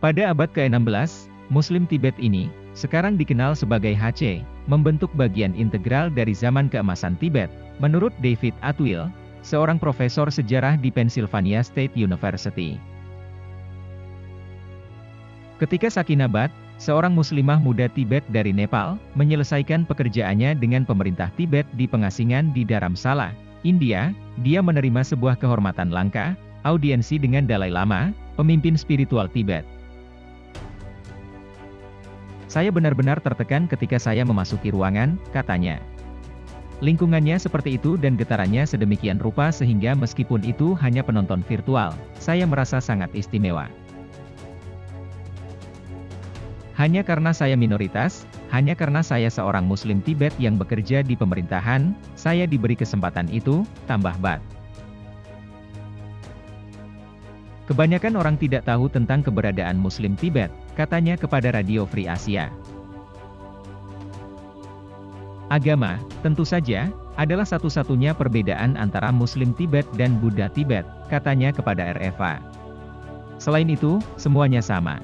Pada abad ke-16, Muslim Tibet ini, sekarang dikenal sebagai HC, membentuk bagian integral dari zaman keemasan Tibet, menurut David Atwill, seorang profesor sejarah di Pennsylvania State University. Ketika Sakinabad, seorang muslimah muda Tibet dari Nepal, menyelesaikan pekerjaannya dengan pemerintah Tibet di pengasingan di Dharamsala, India, dia menerima sebuah kehormatan langka, audiensi dengan Dalai Lama, pemimpin spiritual Tibet. Saya benar-benar tertekan ketika saya memasuki ruangan, katanya. Lingkungannya seperti itu dan getarannya sedemikian rupa sehingga meskipun itu hanya penonton virtual, saya merasa sangat istimewa. Hanya karena saya minoritas, hanya karena saya seorang Muslim Tibet yang bekerja di pemerintahan, saya diberi kesempatan itu, tambah Bat. Kebanyakan orang tidak tahu tentang keberadaan Muslim Tibet, katanya kepada Radio Free Asia. Agama, tentu saja, adalah satu-satunya perbedaan antara Muslim Tibet dan Buddha Tibet, katanya kepada RFA. Selain itu, semuanya sama.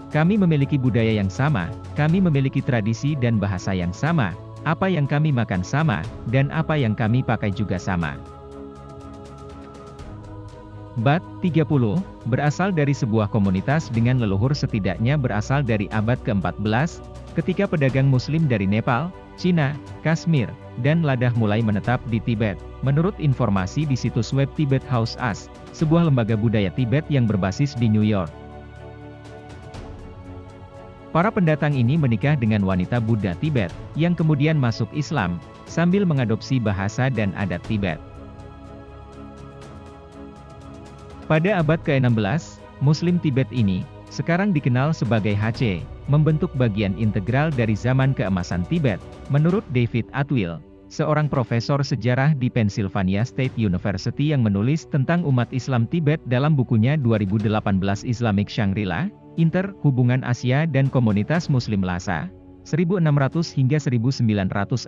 Kami memiliki budaya yang sama, kami memiliki tradisi dan bahasa yang sama, apa yang kami makan sama, dan apa yang kami pakai juga sama. Bat, 30, berasal dari sebuah komunitas dengan leluhur setidaknya berasal dari abad ke-14, ketika pedagang Muslim dari Nepal, Cina, Kashmir, dan Ladakh mulai menetap di Tibet, menurut informasi di situs web Tibet House Us, sebuah lembaga budaya Tibet yang berbasis di New York. Para pendatang ini menikah dengan wanita Buddha Tibet, yang kemudian masuk Islam, sambil mengadopsi bahasa dan adat Tibet. Pada abad ke-16, Muslim Tibet ini, sekarang dikenal sebagai HC, membentuk bagian integral dari zaman keemasan Tibet, menurut David Atwill, seorang profesor sejarah di Pennsylvania State University yang menulis tentang umat Islam Tibet dalam bukunya 2018 Islamic Shangri-La, Inter, Hubungan Asia dan Komunitas Muslim Lhasa, 1600 hingga 1960.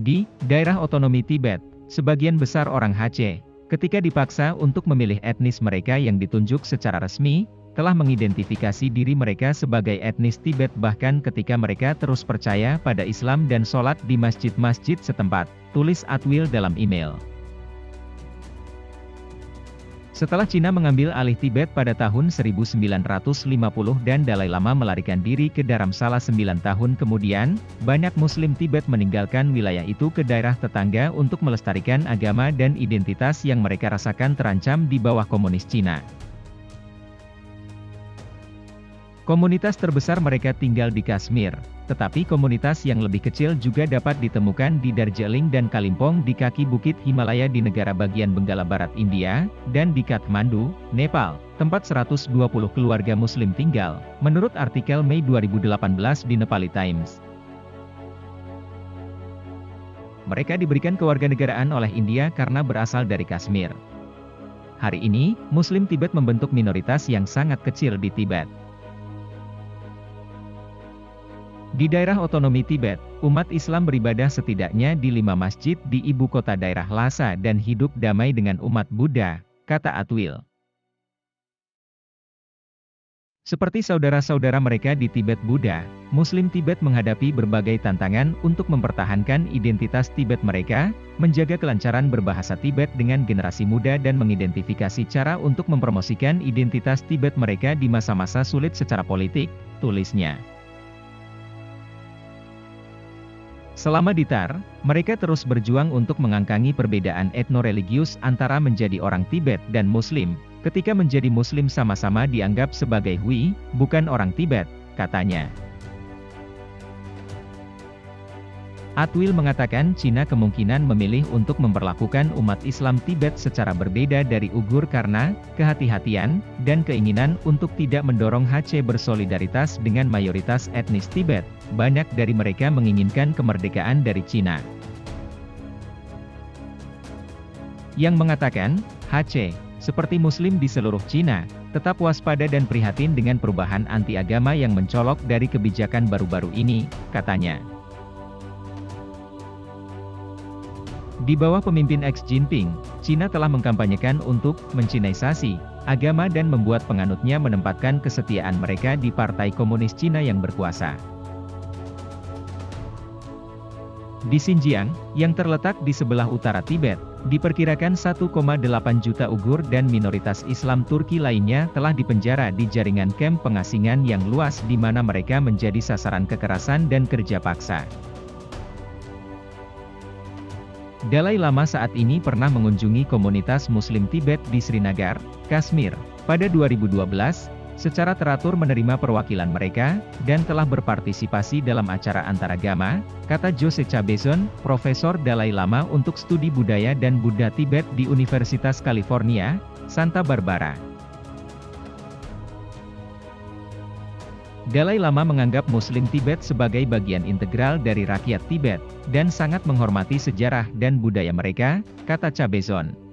Di daerah otonomi Tibet, sebagian besar orang HC, ketika dipaksa untuk memilih etnis mereka yang ditunjuk secara resmi, telah mengidentifikasi diri mereka sebagai etnis Tibet bahkan ketika mereka terus percaya pada Islam dan sholat di masjid-masjid setempat, tulis Atwill dalam email. Setelah Cina mengambil alih Tibet pada tahun 1950 dan Dalai Lama melarikan diri ke Dharamsala 9 tahun kemudian, banyak Muslim Tibet meninggalkan wilayah itu ke daerah tetangga untuk melestarikan agama dan identitas yang mereka rasakan terancam di bawah komunis Cina. Komunitas terbesar mereka tinggal di Kashmir, tetapi komunitas yang lebih kecil juga dapat ditemukan di Darjeeling dan Kalimpong di kaki bukit Himalaya di negara bagian Benggala Barat India, dan di Kathmandu, Nepal, tempat 120 keluarga Muslim tinggal, menurut artikel Mei 2018 di Nepali Times. Mereka diberikan kewarganegaraan oleh India karena berasal dari Kashmir. Hari ini, Muslim Tibet membentuk minoritas yang sangat kecil di Tibet. Di daerah otonomi Tibet, umat Islam beribadah setidaknya di 5 masjid di ibu kota daerah Lhasa dan hidup damai dengan umat Buddha, kata Atwill. Seperti saudara-saudara mereka di Tibet Buddha, Muslim Tibet menghadapi berbagai tantangan untuk mempertahankan identitas Tibet mereka, menjaga kelancaran berbahasa Tibet dengan generasi muda dan mengidentifikasi cara untuk mempromosikan identitas Tibet mereka di masa-masa sulit secara politik, tulisnya. Selama di TAR, mereka terus berjuang untuk mengangkangi perbedaan etnoreligius antara menjadi orang Tibet dan Muslim, ketika menjadi Muslim sama-sama dianggap sebagai Hui, bukan orang Tibet, katanya. Atwill mengatakan Cina kemungkinan memilih untuk memperlakukan umat Islam Tibet secara berbeda dari Uighur karena kehati-hatian dan keinginan untuk tidak mendorong HC bersolidaritas dengan mayoritas etnis Tibet. Banyak dari mereka menginginkan kemerdekaan dari Cina. Yang mengatakan, HC, seperti Muslim di seluruh Cina, tetap waspada dan prihatin dengan perubahan anti-agama yang mencolok dari kebijakan baru-baru ini, katanya. Di bawah pemimpin Xi Jinping, Cina telah mengkampanyekan untuk mencinaisasi agama dan membuat penganutnya menempatkan kesetiaan mereka di Partai Komunis Cina yang berkuasa. Di Xinjiang, yang terletak di sebelah utara Tibet, diperkirakan 1,8 juta Uighur dan minoritas Islam Turki lainnya telah dipenjara di jaringan kamp pengasingan yang luas di mana mereka menjadi sasaran kekerasan dan kerja paksa. Dalai Lama saat ini pernah mengunjungi komunitas Muslim Tibet di Srinagar, Kashmir, pada 2012, secara teratur menerima perwakilan mereka, dan telah berpartisipasi dalam acara antaragama, kata Jose Cabezon, Profesor Dalai Lama untuk Studi Budaya dan Buddha Tibet di Universitas California, Santa Barbara. Dalai Lama menganggap Muslim Tibet sebagai bagian integral dari rakyat Tibet, dan sangat menghormati sejarah dan budaya mereka, kata Cabezon.